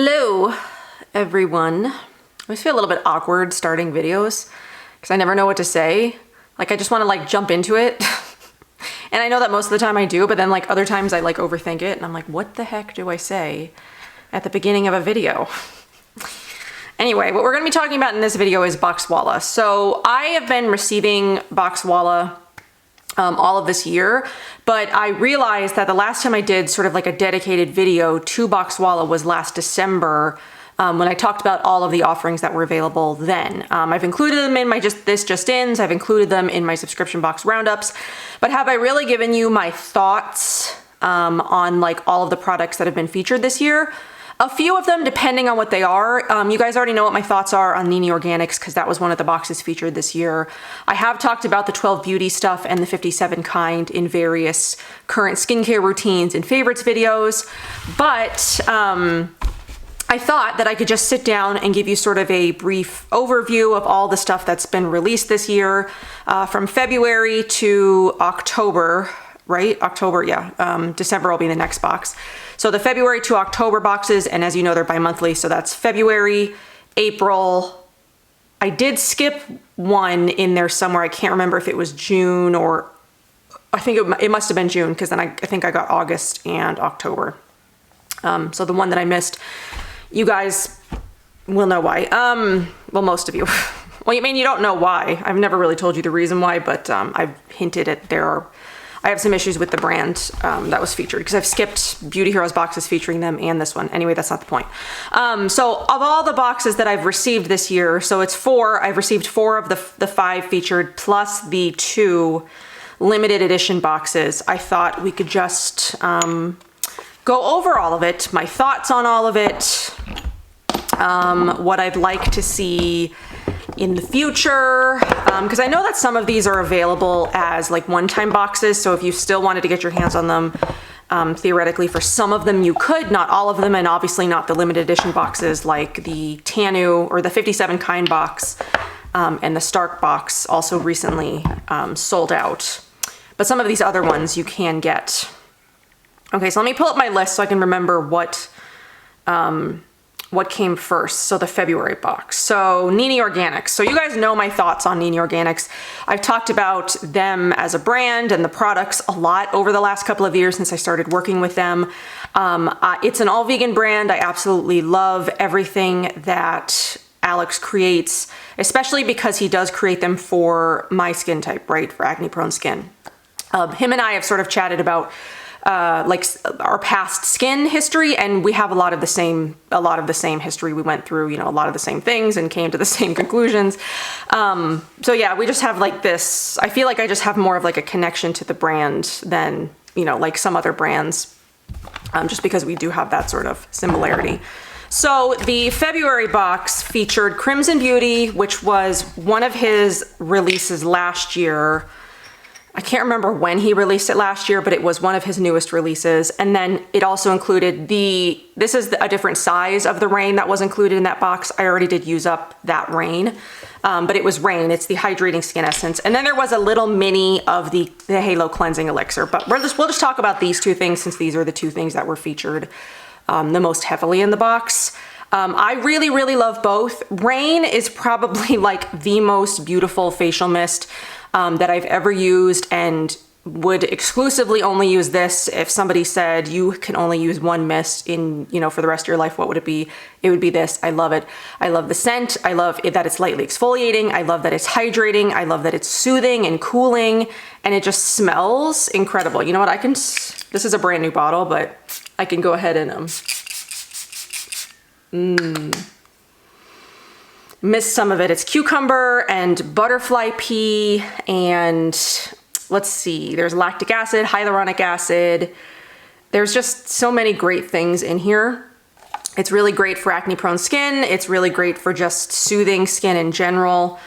Hello, everyone. I always feel a little bit awkward starting videos because I never know what to say. Like, I just want to like jump into it. And I know that most of the time I do, but then like other times I like overthink it and I'm like, what the heck do I say at the beginning of a video? Anyway, what we're going to be talking about in this video is Boxwalla. So I have been receiving Boxwalla all of this year, but I realized that the last time I did sort of like a dedicated video to Boxwalla was last December, when I talked about all of the offerings that were available then. I've included them in my This Just Ins, I've included them in my subscription box roundups, but have I really given you my thoughts on like all of the products that have been featured this year? A few of them, depending on what they are. You guys already know what my thoughts are on Nene Organics because that was one of the boxes featured this year. I have talked about the 12 beauty stuff and the 57 kind in various current skincare routines and favorites videos, but I thought that I could just sit down and give you sort of a brief overview of all the stuff that's been released this year from February to October, right? October, yeah. December will be the next box. So the February to October boxes, and as you know, they're bi-monthly, so that's February, April. I did skip one in there somewhere. I can't remember if it was June or I think it must have been June because then I think I got August and October. So the one that I missed, you guys will know why. Well, most of you. Well, I mean, you don't know why. I've never really told you the reason why, but I've hinted at I have some issues with the brand that was featured because I've skipped Beauty Heroes boxes featuring them and this one. Anyway, that's not the point. So of all the boxes that I've received this year, so it's 4, I've received 4 of the 5 featured plus the 2 limited edition boxes. I thought we could just go over all of it, my thoughts on all of it, what I'd like to see in the future, because I know that some of these are available as like one-time boxes, so if you still wanted to get your hands on them, theoretically for some of them you could, not all of them, and obviously not the limited edition boxes like the Tanu or the 57 kind box and the Stark box also recently sold out. But some of these other ones you can get. Okay, so let me pull up my list so I can remember what came first. So the February box. So Nene Organics. So you guys know my thoughts on Nene Organics. I've talked about them as a brand and the products a lot over the last couple of years since I started working with them. It's an all vegan brand. I absolutely love everything that Alex creates, especially because he does create them for my skin type, right? For acne prone skin. Him and I have sort of chatted about like our past skin history, and we have a lot of the same history. We went through, a lot of the same things and came to the same conclusions. So yeah, we just have like this, I feel like I just have more of like a connection to the brand than, like some other brands, just because we do have that sort of similarity. So the February box featured Crimson Beauty, which was one of his releases last year. I can't remember when he released it last year, but it was one of his newest releases. And then it also included this is a different size of the Rain that was included in that box. I already did use up that Rain, but it was Rain. It's the Hydrating Skin Essence. And then there was a little mini of the Halo Cleansing Elixir, but we'll just talk about these 2 things since these are the 2 things that were featured the most heavily in the box. I really, really love both. Rain is probably like the most beautiful facial mist that I've ever used, and would exclusively only use this. If somebody said you can only use one mist in, for the rest of your life, what would it be? It would be this. I love it. I love the scent. I love it that it's lightly exfoliating. I love that it's hydrating. I love that it's soothing and cooling, and it just smells incredible. You know what? This is a brand new bottle, but I can go ahead and missed some of it. It's cucumber and butterfly pea, and let's see, there's lactic acid, hyaluronic acid. There's just so many great things in here. It's really great for acne prone skin. It's really great for just soothing skin in general.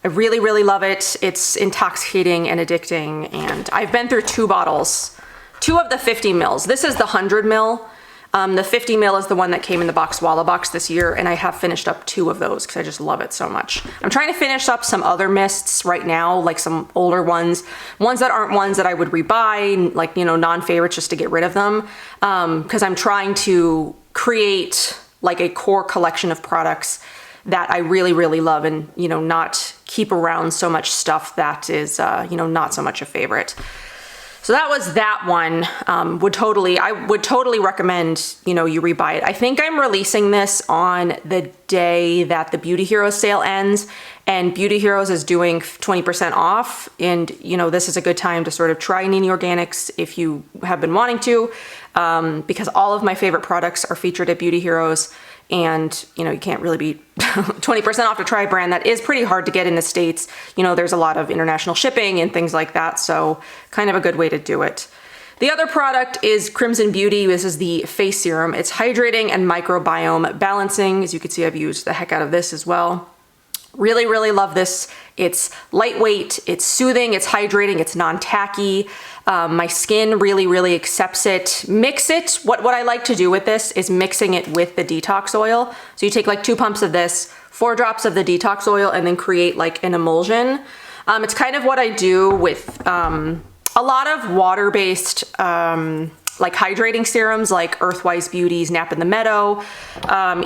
I really, really love it. It's intoxicating and addicting, and I've been through 2 bottles, 2 of the 50 mils. This is the 100 mil. The 50 mil is the one that came in the Boxwalla box this year, and I have finished up 2 of those because I just love it so much. I'm trying to finish up some other mists right now, like some older ones that aren't ones that I would rebuy, like, non-favorites, just to get rid of them, because I'm trying to create like a core collection of products that I really, really love, and, you know, not keep around so much stuff that is, you know, not so much a favorite. So that was that one. I would totally recommend, you know, you rebuy it. I think I'm releasing this on the day that the Beauty Heroes sale ends, and Beauty Heroes is doing 20% off. And, you know, this is a good time to sort of try Nene Organics if you have been wanting to, because all of my favorite products are featured at Beauty Heroes. And, you know, you can't really beat 20% off to try a brand that is pretty hard to get in the States. You know, there's a lot of international shipping and things like that. So kind of a good way to do it. The other product is Crimson Beauty. This is the face serum. It's hydrating and microbiome balancing. As you can see, I've used the heck out of this as well. Really, really love this. It's lightweight, it's soothing, it's hydrating, it's non-tacky. My skin really, really accepts it. Mix it. What I like to do with this is mixing it with the detox oil. So you take like 2 pumps of this, 4 drops of the detox oil, and then create like an emulsion. It's kind of what I do with a lot of water-based like hydrating serums like Earthwise Beauty's Nap in the Meadow.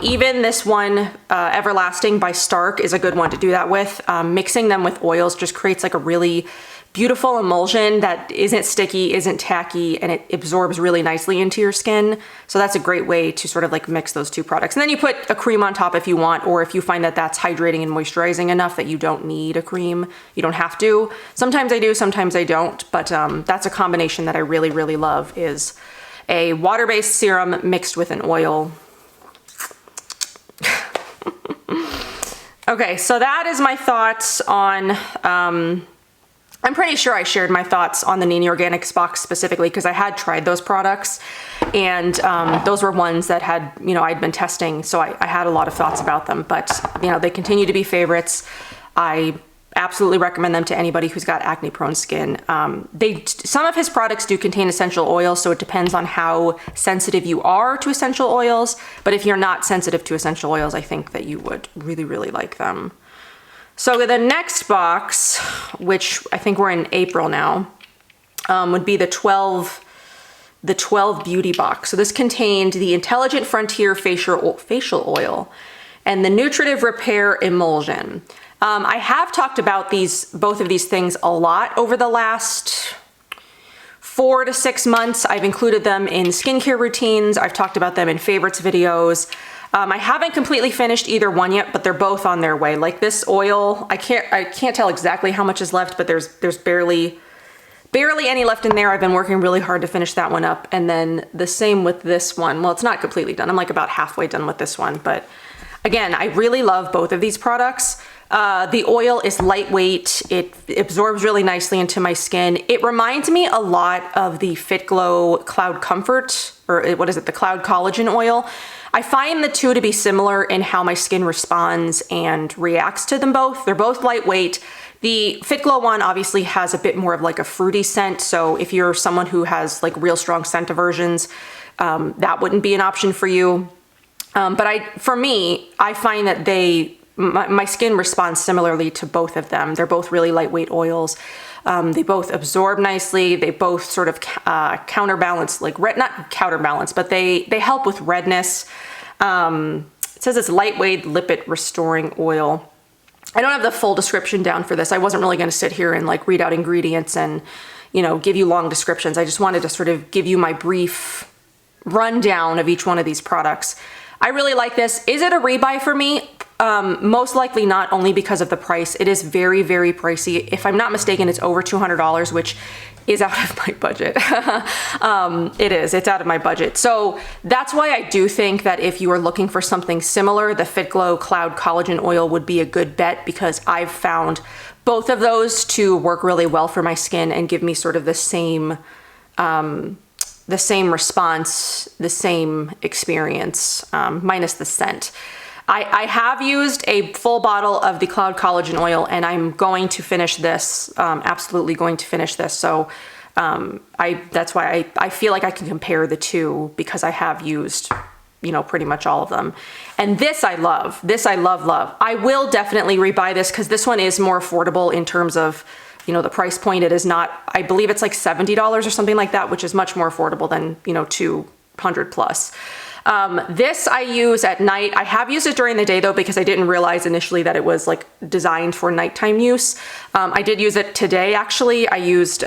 Even this one, Everlasting by Stark, is a good one to do that with. Mixing them with oils just creates like a really beautiful emulsion that isn't sticky, isn't tacky, and it absorbs really nicely into your skin. So that's a great way to sort of like mix those 2 products. And then you put a cream on top if you want, or if you find that that's hydrating and moisturizing enough that you don't need a cream, you don't have to. Sometimes I do, sometimes I don't, but that's a combination that I really, really love, is a water-based serum mixed with an oil. Okay, so that is my thoughts on, I'm pretty sure I shared my thoughts on the Nene Organics box specifically because I had tried those products, and those were ones that had, you know, I'd been testing, so I had a lot of thoughts about them, but, you know, they continue to be favorites. I absolutely recommend them to anybody who's got acne prone skin. Some of his products do contain essential oils, so it depends on how sensitive you are to essential oils, but if you're not sensitive to essential oils, I think that you would really, really like them. So the next box, which I think we're in April now, would be the 12 Beauty box. So this contained the Intelligent Frontier facial oil and the Nutritive Repair Emulsion. I have talked about both of these things a lot over the last 4 to 6 months. I've included them in skincare routines. I've talked about them in favorites videos. I haven't completely finished either one yet, but they're both on their way. Like this oil, I can't tell exactly how much is left, but there's barely any left in there. I've been working really hard to finish that one up. And then the same with this one. Well, it's not completely done. I'm like about halfway done with this one, but again, I really love both of these products. The oil is lightweight. It absorbs really nicely into my skin. It reminds me a lot of the Fit Glow Cloud Comfort, or what is it, the Cloud Collagen oil. I find the 2 to be similar in how my skin responds and reacts to them both. They're both lightweight. The Fit Glow one obviously has a bit more of like a fruity scent. So if you're someone who has like real strong scent aversions, that wouldn't be an option for you. But for me, I find that my skin responds similarly to both of them. They're both really lightweight oils. They both absorb nicely. They both sort of counterbalance, like not counterbalance, but they help with redness. It says it's lightweight lipid restoring oil. I don't have the full description down for this. I wasn't really going to sit here and like read out ingredients and, you know, give you long descriptions. I just wanted to sort of give you my brief rundown of each one of these products. I really like this. Is it a rebuy for me? Most likely not, only because of the price. It is very, very pricey. If I'm not mistaken, it's over $200, which is out of my budget. It's out of my budget. So that's why I do think that if you are looking for something similar, the Fit Glow Cloud Collagen Oil would be a good bet, because I've found both of those to work really well for my skin and give me sort of the same response, the same experience, minus the scent. I have used a full bottle of the Cloud Collagen Oil, and I'm going to finish this, absolutely going to finish this. So that's why I feel like I can compare the two, because I have used, you know, pretty much all of them. And this I love. This I love. I will definitely rebuy this, because this one is more affordable in terms of, you know, the price point. It is not, I believe it's like $70 or something like that, which is much more affordable than, you know, $200 plus. This I use at night. I have used it during the day though, because I didn't realize initially that it was like designed for nighttime use. I did use it today actually. I used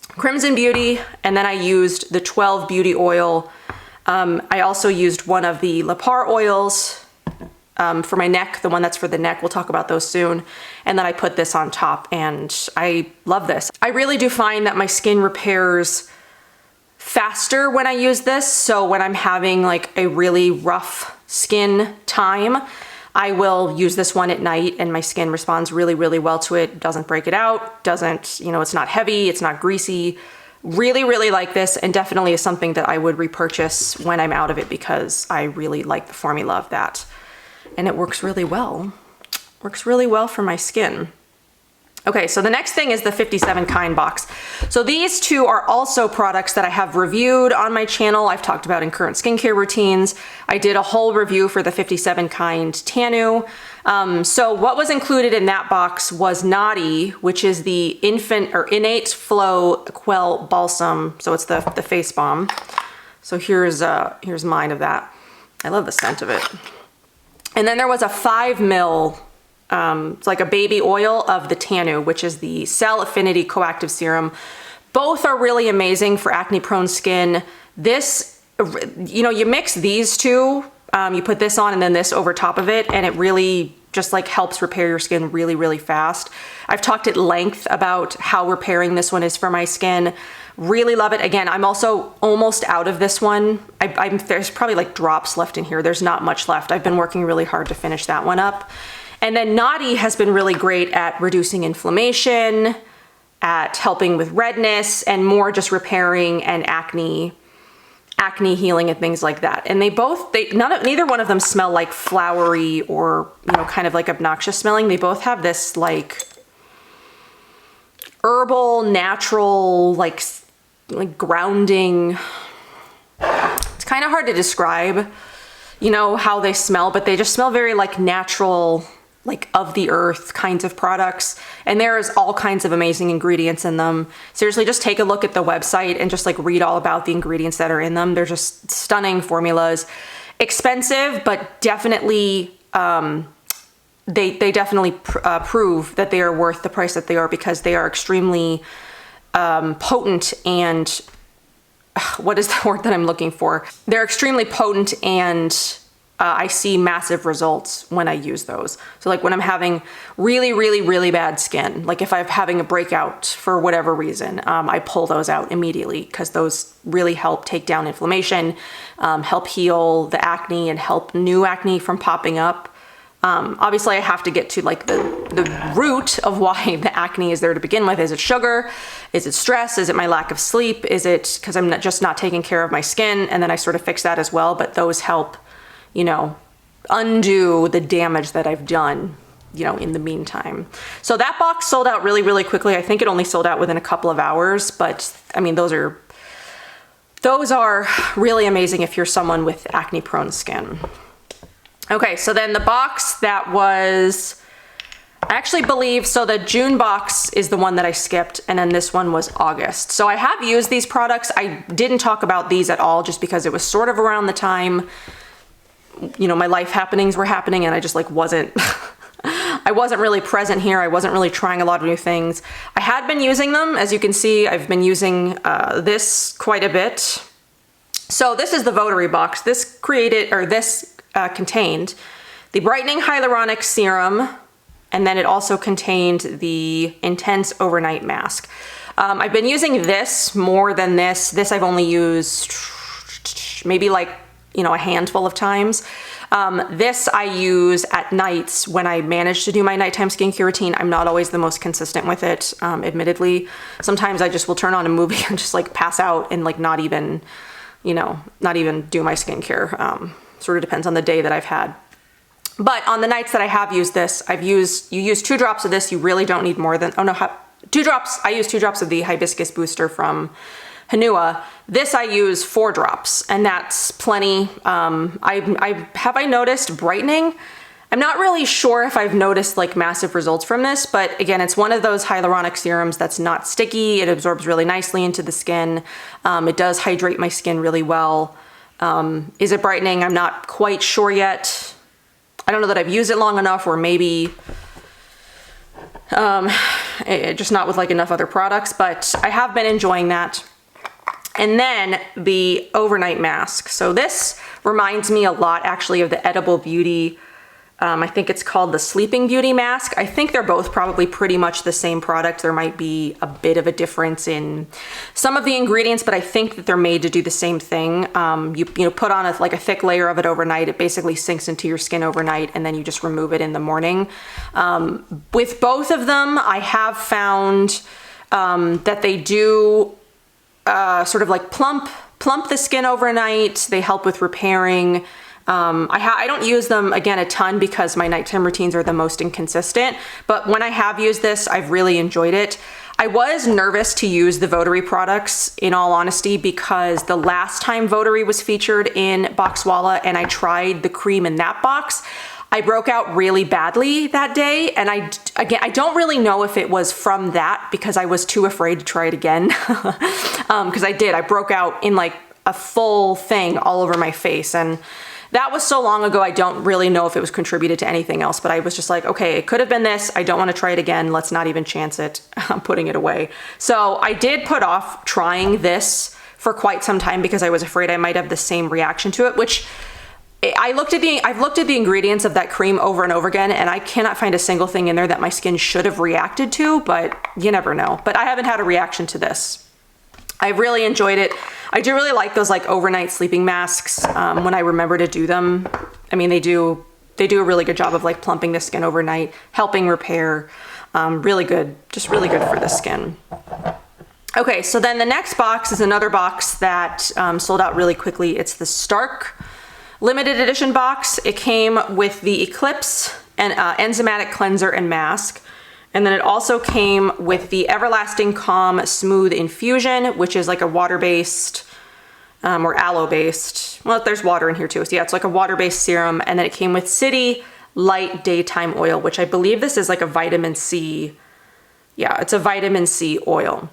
Crimson Beauty, and then I used the 12 Beauty Oil. I also used one of the Lapar oils for my neck, the one that's for the neck. We'll talk about those soon. And then I put this on top, and I love this. I really do find that my skin repairs faster when I use this. So when I'm having like a really rough skin time, I will use this one at night and my skin responds really, really well to it. Doesn't break it out, doesn't, you know, it's not heavy, it's not greasy. Really, really like this, and definitely is something that I would repurchase when I'm out of it because I really like the formula of that. And it works really well. Works really well for my skin. Okay, so the next thing is the 57 Kind box. So these two are also products that I have reviewed on my channel. I've talked about in current skincare routines. I did a whole review for the 57 Kind Tanu. So what was included in that box was Naughty, which is the Innate Flow Quell Balsam. So it's the face balm. So here's mine of that. I love the scent of it. And then there was a 5 ml, it's like a baby oil of the Tanu, which is the Cell Affinity Coactive Serum. Both are really amazing for acne prone skin. This, you know, you mix these two, you put this on and then this over top of it, and it really just like helps repair your skin really, really fast. I've talked at length about how repairing this one is for my skin. Really love it. Again, I'm also almost out of this one. There's probably like drops left in here. There's not much left. I've been working really hard to finish that one up. And then Naughty has been really great at reducing inflammation, at helping with redness, and more just repairing and acne healing and things like that. And neither one of them smell like flowery or, you know, kind of like obnoxious smelling. They both have this like herbal, natural, like grounding. It's kind of hard to describe, you know, how they smell, but they just smell very like natural, like of the earth kinds of products. And there's all kinds of amazing ingredients in them. Seriously, just take a look at the website and just like read all about the ingredients that are in them. They're just stunning formulas. Expensive, but definitely, they definitely prove that they are worth the price that they are, because they are extremely potent and, what is the word that I'm looking for? They're extremely potent, and I see massive results when I use those. So like when I'm having really, really, really bad skin, like if I'm having a breakout for whatever reason, I pull those out immediately, because those really help take down inflammation, help heal the acne, and help new acne from popping up. Obviously I have to get to like the root of why the acne is there to begin with. Is it sugar? Is it stress? Is it my lack of sleep? Is it because I'm just not taking care of my skin? And then I sort of fix that as well. But those help, you know, undo the damage that I've done, you know, in the meantime. So that box sold out really, really quickly. I think it only sold out within a couple of hours, but I mean, those are really amazing if you're someone with acne prone skin. Okay, so then the box that was, I actually believe, so the June box is the one that I skipped, and then this one was August. So I have used these products. I didn't talk about these at all just because it was sort of around the time, you know, my life happenings were happening, and I just like wasn't, I wasn't really present here. I wasn't really trying a lot of new things. I had been using them. As you can see, I've been using this quite a bit. So this is the Votery box. This contained the Brightening Hyaluronic Serum, and then it also contained the Intense Overnight Mask. I've been using this more than this. This I've only used maybe like, you know, a handful of times. This I use at nights when I manage to do my nighttime skincare routine. I'm not always the most consistent with it, admittedly. Sometimes I just will turn on a movie and just like pass out and like not even, you know, not even do my skincare. Sort of depends on the day that I've had. But on the nights that I have used this, you use 2 drops of this. You really don't need more than, 2 drops. I use 2 drops of the Hibiscus Booster from Hanua. This I use 4 drops, and that's plenty. Have I noticed brightening? I'm not really sure if I've noticed like massive results from this, but again, it's one of those hyaluronic serums that's not sticky. It absorbs really nicely into the skin. It does hydrate my skin really well. Is it brightening? I'm not quite sure yet. I don't know that I've used it long enough, or maybe just not with like enough other products, but I have been enjoying that. And then the overnight mask. So this reminds me a lot actually of the Edible Beauty. I think it's called the Sleeping Beauty mask. I think they're both probably pretty much the same product. There might be a bit of a difference in some of the ingredients, but I think that they're made to do the same thing. You know, put on like a thick layer of it overnight. It basically sinks into your skin overnight, and then you just remove it in the morning. With both of them, I have found that they do sort of like plump the skin overnight. They help with repairing. I don't use them, again, a ton because my nighttime routines are the most inconsistent, but when I have used this, I've really enjoyed it. I was nervous to use the Votery products, in all honesty, because the last time Votery was featured in Boxwalla and I tried the cream in that box, I broke out really badly that day. And I don't really know if it was from that because I was too afraid to try it again. Because I broke out in like a full thing all over my face. And that was so long ago, I don't really know if it was contributed to anything else, but I was just like, okay, it could have been this. I don't want to try it again. Let's not even chance it. I'm putting it away. So I did put off trying this for quite some time because I was afraid I might have the same reaction to it, which I've looked at the ingredients of that cream over and over again, and I cannot find a single thing in there that my skin should have reacted to, but you never know. But I haven't had a reaction to this. I really enjoyed it. I do really like those like overnight sleeping masks when I remember to do them. I mean, they do a really good job of like plumping the skin overnight, helping repair. Really good, just really good for the skin. Okay, so then the next box is another box that sold out really quickly. It's the Stark limited edition box. It came with the Eclipse and enzymatic cleanser and mask. And then it also came with the Everlasting Calm Smooth Infusion, which is like a water-based or aloe-based. Well, there's water in here too. So yeah, it's like a water-based serum. And then it came with City Light Daytime Oil, which I believe this is like a vitamin C. Yeah, it's a vitamin C oil.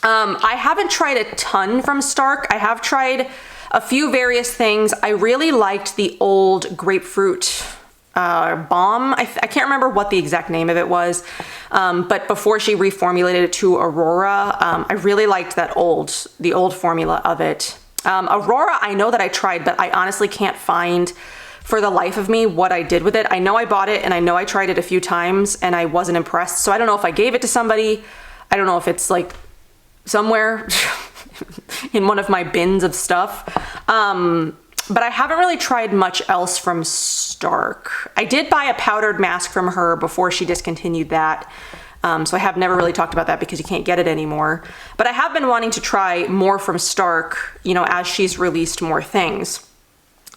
I haven't tried a ton from Stark. I have tried a few various things. I really liked the old grapefruit balm. I can't remember what the exact name of it was, but before she reformulated it to Aurora, I really liked the old formula of it. Aurora, I know that I tried, but I honestly can't find for the life of me what I did with it. I know I bought it and I know I tried it a few times and I wasn't impressed. So I don't know if I gave it to somebody. I don't know if it's like somewhere in one of my bins of stuff. But I haven't really tried much else from Stark. I did buy a powdered mask from her before she discontinued that. So I have never really talked about that because you can't get it anymore. But I have been wanting to try more from Stark, you know, as she's released more things.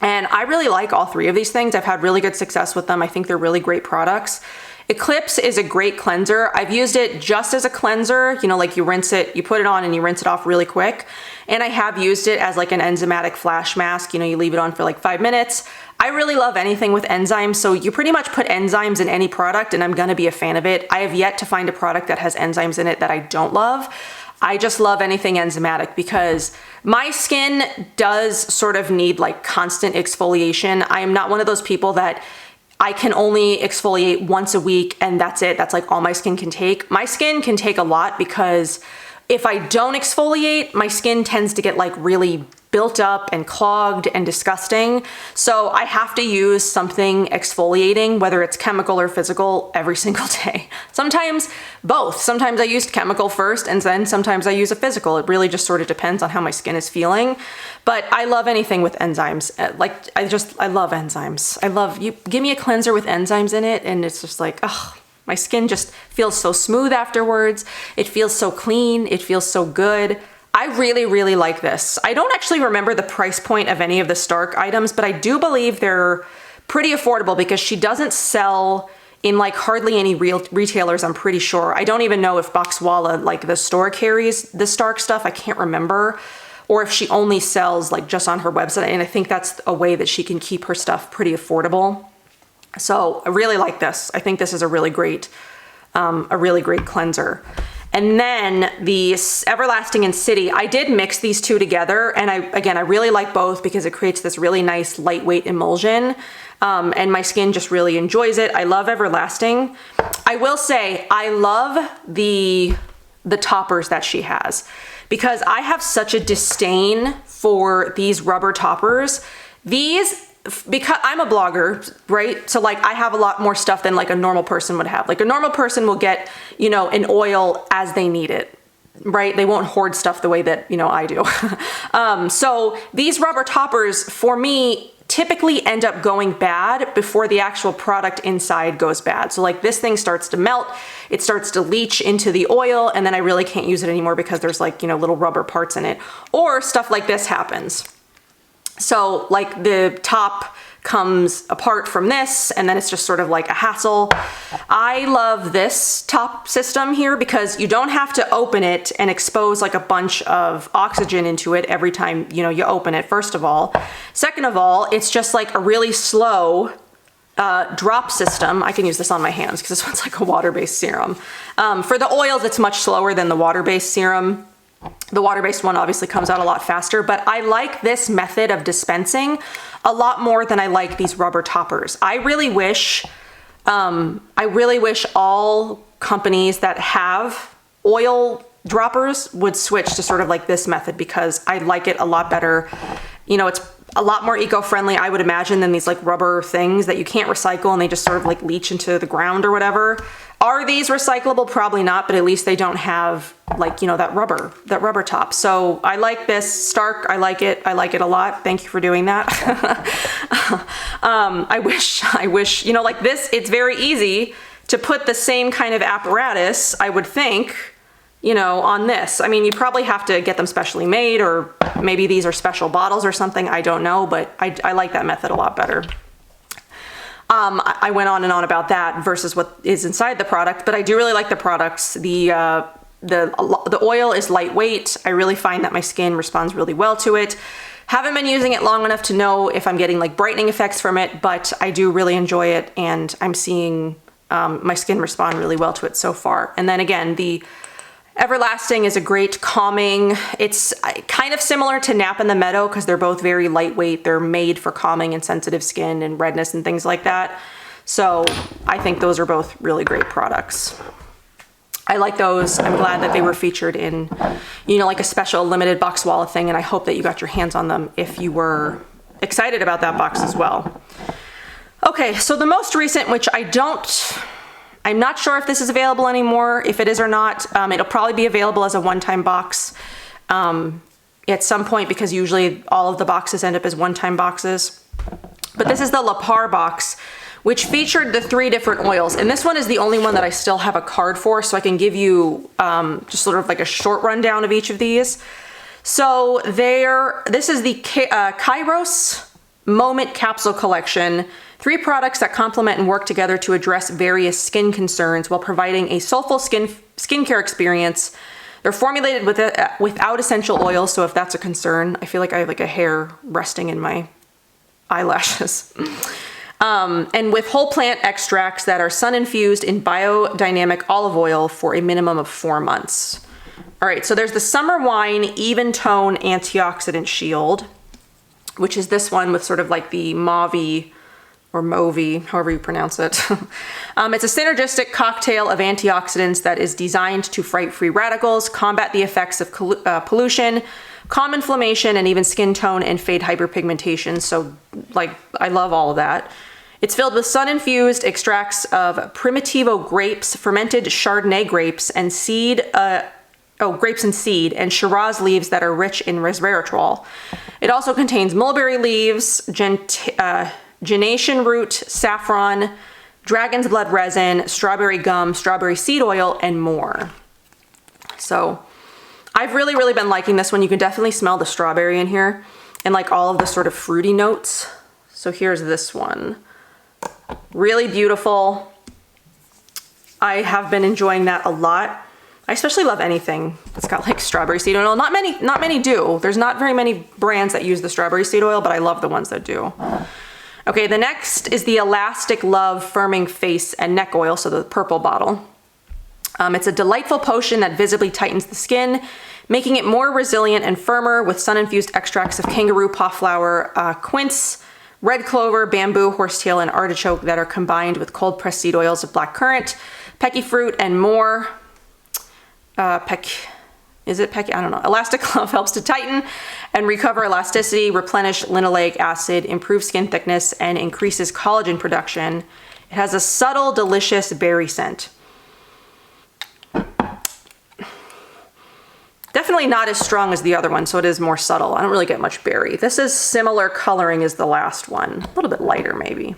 And I really like all three of these things. I've had really good success with them. I think they're really great products. Eclipse is a great cleanser. I've used it just as a cleanser, you know, like you rinse it, you put it on and you rinse it off really quick. And I have used it as like an enzymatic flash mask. You know, you leave it on for like 5 minutes. I really love anything with enzymes. So you pretty much put enzymes in any product and I'm gonna be a fan of it. I have yet to find a product that has enzymes in it that I don't love. I just love anything enzymatic because my skin does sort of need like constant exfoliation. I am not one of those people that I can only exfoliate once a week and that's it. That's like all my skin can take. My skin can take a lot because if I don't exfoliate, my skin tends to get like really built up and clogged and disgusting. So I have to use something exfoliating, whether it's chemical or physical, every single day. Sometimes both. Sometimes I use chemical first and then sometimes I use a physical. It really just sort of depends on how my skin is feeling. But I love anything with enzymes. I love enzymes. You give me a cleanser with enzymes in it and it's just like, oh, my skin just feels so smooth afterwards. It feels so clean. It feels so good. I really, really like this. I don't actually remember the price point of any of the Stark items, but I do believe they're pretty affordable because she doesn't sell in like hardly any real retailers, I'm pretty sure. I don't even know if Boxwalla, like the store, carries the Stark stuff. I can't remember. Or if she only sells like just on her website. And I think that's a way that she can keep her stuff pretty affordable. So I really like this. I think this is a really great cleanser. And then the Everlasting and City, I did mix these two together, and I really like both because it creates this really nice lightweight emulsion, and my skin just really enjoys it. I love Everlasting. I will say I love the toppers that she has, because I have such a disdain for these rubber toppers. Because I'm a blogger, right? So like I have a lot more stuff than like a normal person would have. Like a normal person will get, you know, an oil as they need it, right? They won't hoard stuff the way that, you know, I do. So these rubber toppers for me typically end up going bad before the actual product inside goes bad. So like this thing starts to melt, it starts to leach into the oil, and then I really can't use it anymore because there's like, you know, little rubber parts in it, or stuff like this happens. So like the top comes apart from this, and then it's just sort of like a hassle. I love this top system here because you don't have to open it and expose like a bunch of oxygen into it every time, you know, you open it, first of all. Second of all, it's just like a really slow drop system. I can use this on my hands because this one's like a water-based serum. For the oils, it's much slower than the water-based serum. The water-based one obviously comes out a lot faster, but I like this method of dispensing a lot more than I like these rubber toppers. I really wish all companies that have oil droppers would switch to sort of like this method, because I like it a lot better. You know, it's a lot more eco-friendly, I would imagine, than these like rubber things that you can't recycle and they just sort of like leach into the ground or whatever. Are these recyclable? Probably not, but at least they don't have like, you know, that rubber top. So I like this Stark. I like it a lot. Thank you for doing that. I wish, you know, like this, it's very easy to put the same kind of apparatus, I would think, you know, on this. I mean, you probably have to get them specially made, or maybe these are special bottles or something. I don't know, but I like that method a lot better. I went on and on about that versus what is inside the product, but I do really like the products. The oil is lightweight. I really find that my skin responds really well to it. Haven't been using it long enough to know if I'm getting like brightening effects from it, but I do really enjoy it, and I'm seeing my skin respond really well to it so far. And then again, the Everlasting is a great calming. It's kind of similar to Nap in the Meadow because they're both very lightweight. They're made for calming and sensitive skin and redness and things like that. So I think those are both really great products. I like those. I'm glad that they were featured in, you know, like a special limited Boxwalla thing, and I hope that you got your hands on them if you were excited about that box as well. Okay, so the most recent, which I'm not sure if this is available anymore. If it is or not, it'll probably be available as a one-time box at some point, because usually all of the boxes end up as one-time boxes. But this is the Lapar box, which featured the 3 different oils. And this one is the only one that I still have a card for, so I can give you just sort of like a short rundown of each of these. So this is the Kairos Moment Capsule Collection. 3 products that complement and work together to address various skin concerns while providing a soulful skincare experience. They're formulated without essential oils, so if that's a concern, I feel like I have like a hair resting in my eyelashes. And with whole plant extracts that are sun-infused in biodynamic olive oil for a minimum of 4 months. All right, so there's the Summer Wine Even Tone Antioxidant Shield, which is this one with sort of like the mauve or mauve, however you pronounce it. It's a synergistic cocktail of antioxidants that is designed to fight free radicals, combat the effects of pollution, calm inflammation, and even skin tone and fade hyperpigmentation. So like, I love all of that. It's filled with sun-infused extracts of Primitivo grapes, fermented Chardonnay grapes, and grapes and seed, and Shiraz leaves that are rich in resveratrol. It also contains mulberry leaves, gentian root, saffron, dragon's blood resin, strawberry gum, strawberry seed oil, and more. So I've really been liking this one. You can definitely smell the strawberry in here and like all of the sort of fruity notes. So here's this one. Really beautiful. I have been enjoying that a lot. I especially love anything that's got like strawberry seed oil. Not many do. There's not very many brands that use the strawberry seed oil, but I love the ones that do. Okay, the next is the Elastic Love Firming Face and Neck Oil, so the purple bottle. It's a delightful potion that visibly tightens the skin, making it more resilient and firmer with sun-infused extracts of kangaroo paw flower, quince, red clover, bamboo, horsetail, and artichoke that are combined with cold-pressed seed oils of black currant, pecky fruit, and more. I don't know. Elastic Glove helps to tighten and recover elasticity, replenish linoleic acid, improve skin thickness, and increases collagen production. It has a subtle, delicious berry scent. Definitely not as strong as the other one, so it is more subtle. I don't really get much berry. This is similar coloring as the last one. A little bit lighter, maybe.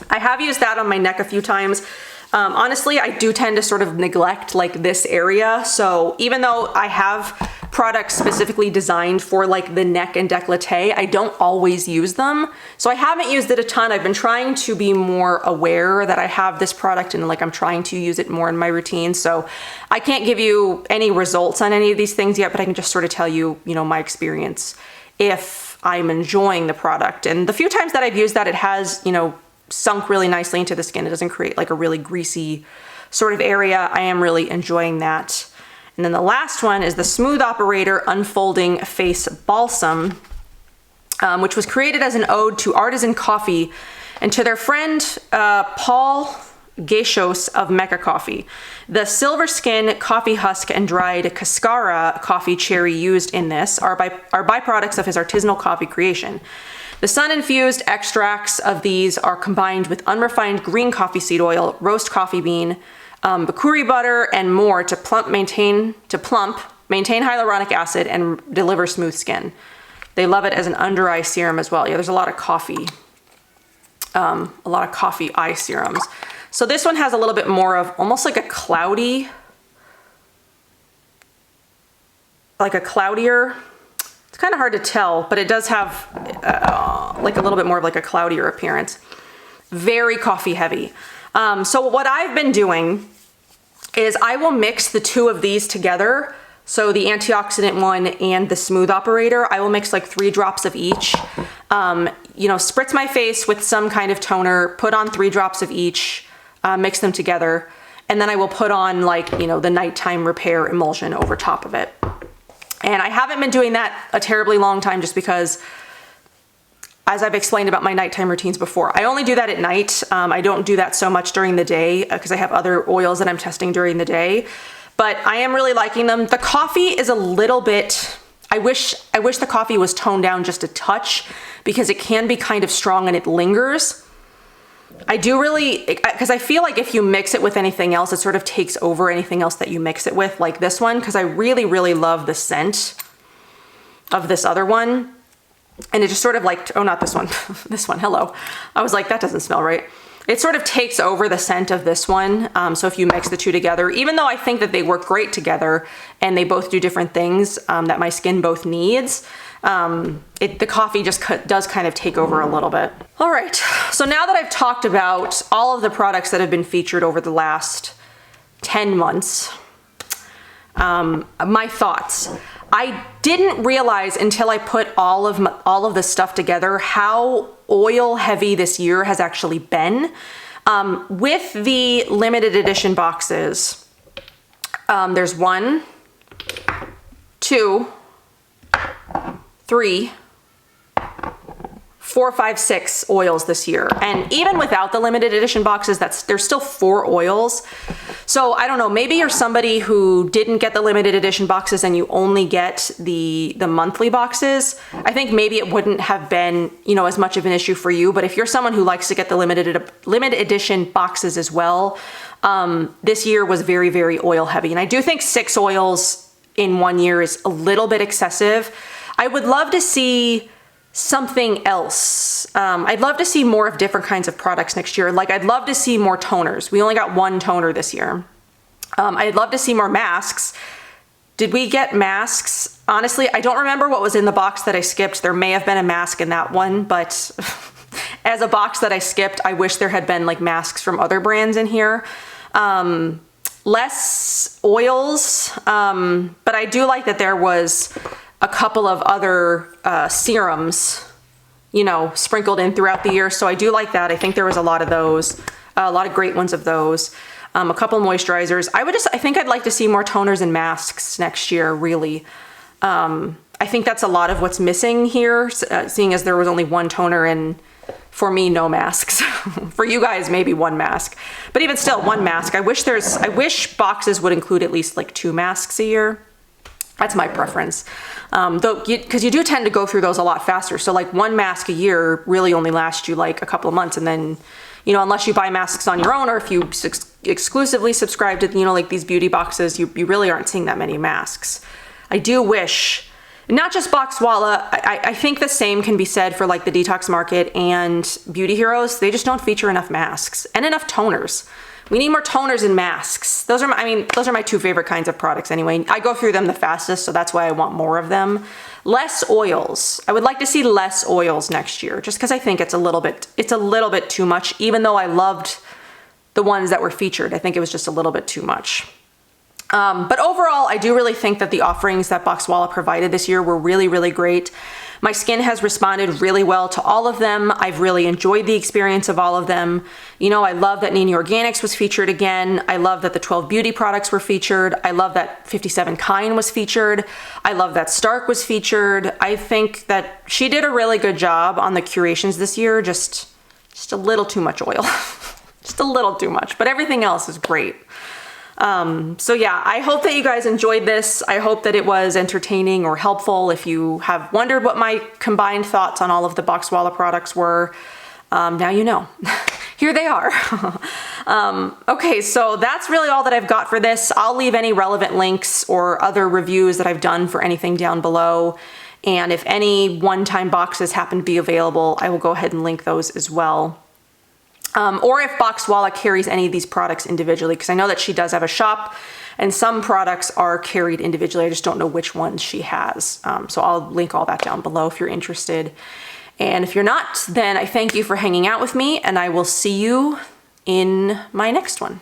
I have used that on my neck a few times. Honestly, I do tend to sort of neglect like this area. So even though I have products specifically designed for like the neck and décolleté, I don't always use them. So I haven't used it a ton. I've been trying to be more aware that I have this product and like I'm trying to use it more in my routine. So I can't give you any results on any of these things yet, but I can just sort of tell you, you know, my experience if I'm enjoying the product. And the few times that I've used that, it has, you know, sunk really nicely into the skin. It doesn't create like a really greasy sort of area. I am really enjoying that. And then the last one is the Smooth Operator Unfolding Face Balsam, which was created as an ode to artisan coffee and to their friend Paul Gachos of Mecca Coffee. The silver skin, coffee husk, and dried cascara coffee cherry used in this are byproducts of his artisanal coffee creation. The sun-infused extracts of these are combined with unrefined green coffee seed oil, roast coffee bean, bakuri butter, and more to maintain hyaluronic acid and deliver smooth skin. They love it as an under eye serum as well. Yeah, there's a lot of coffee eye serums. So this one has a little bit more of almost like a cloudier. It's kind of hard to tell, but it does have like a little bit more of like a cloudier appearance. Very coffee heavy. So what I've been doing is I will mix the two of these together. So the antioxidant one and the Smooth Operator, I will mix like 3 drops of each. You know, spritz my face with some kind of toner, put on 3 drops of each, mix them together. And then I will put on like, you know, the nighttime repair emulsion over top of it. And I haven't been doing that a terribly long time just because, as I've explained about my nighttime routines before, I only do that at night. I don't do that so much during the day because I have other oils that I'm testing during the day. But I am really liking them. The coffee is a little bit, I wish the coffee was toned down just a touch because it can be kind of strong and it lingers. I do really, because I feel like if you mix it with anything else, it sort of takes over anything else that you mix it with, like this one, because I really, really love the scent of this other one. And it just sort of like, oh, not this one, this one, hello. I was like, that doesn't smell right. It sort of takes over the scent of this one. So if you mix the two together, even though I think that they work great together and they both do different things that my skin both needs, the coffee just does kind of take over a little bit. All right, so now that I've talked about all of the products that have been featured over the last 10 months, my thoughts. I didn't realize until I put all of this stuff together how oil heavy this year has actually been. With the limited edition boxes, there's 1, 2, 3, 4, 5, 6 oils this year. And even without the limited edition boxes, there's still 4 oils. So I don't know, maybe you're somebody who didn't get the limited edition boxes and you only get the monthly boxes. I think maybe it wouldn't have been, you know, as much of an issue for you. But if you're someone who likes to get the limited edition boxes as well, this year was very, very oil heavy. And I do think 6 oils in 1 year is a little bit excessive. I would love to see something else. I'd love to see more of different kinds of products next year. Like I'd love to see more toners. We only got 1 toner this year. I'd love to see more masks. Did we get masks? Honestly, I don't remember what was in the box that I skipped. There may have been a mask in that one, but as a box that I skipped, I wish there had been like masks from other brands in here. Less oils, but I do like that there was a couple of other serums, you know, sprinkled in throughout the year. So I do like that. I think there was a lot of those, a lot of great ones of those. a couple moisturizers. I think I'd like to see more toners and masks next year, really. I think that's a lot of what's missing here, seeing as there was only one toner and, for me, no masks. For you guys, maybe one mask. But even still, one mask. I wish boxes would include at least like 2 masks a year. That's my preference. Though, because you do tend to go through those a lot faster. So like 1 mask a year really only lasts you like a couple of months. And then, you know, unless you buy masks on your own, or if you exclusively subscribe to, you know, like these beauty boxes, you really aren't seeing that many masks. I do wish, not just Boxwalla, I think the same can be said for like the detox market and Beauty Heroes. They just don't feature enough masks and enough toners. We need more toners and masks. Those are my 2 favorite kinds of products anyway. I go through them the fastest, so that's why I want more of them. Less oils. I would like to see less oils next year, just because I think it's a little bit too much, even though I loved the ones that were featured. I think it was just a little bit too much. But overall, I do really think that the offerings that Boxwalla provided this year were really, really great. My skin has responded really well to all of them. I've really enjoyed the experience of all of them. You know, I love that Nene Organics was featured again. I love that the 12 beauty products were featured. I love that 57 Kind was featured. I love that Stark was featured. I think that she did a really good job on the curations this year. Just a little too much oil. Just a little too much, but everything else is great. So yeah, I hope that you guys enjoyed this. I hope that it was entertaining or helpful. If you have wondered what my combined thoughts on all of the Boxwalla products were, now you know. Here they are. Okay, so that's really all that I've got for this. I'll leave any relevant links or other reviews that I've done for anything down below. And if any one-time boxes happen to be available, I will go ahead and link those as well. Or if Boxwalla carries any of these products individually, because I know that she does have a shop and some products are carried individually. I just don't know which ones she has. So I'll link all that down below if you're interested. And if you're not, then I thank you for hanging out with me, and I will see you in my next one.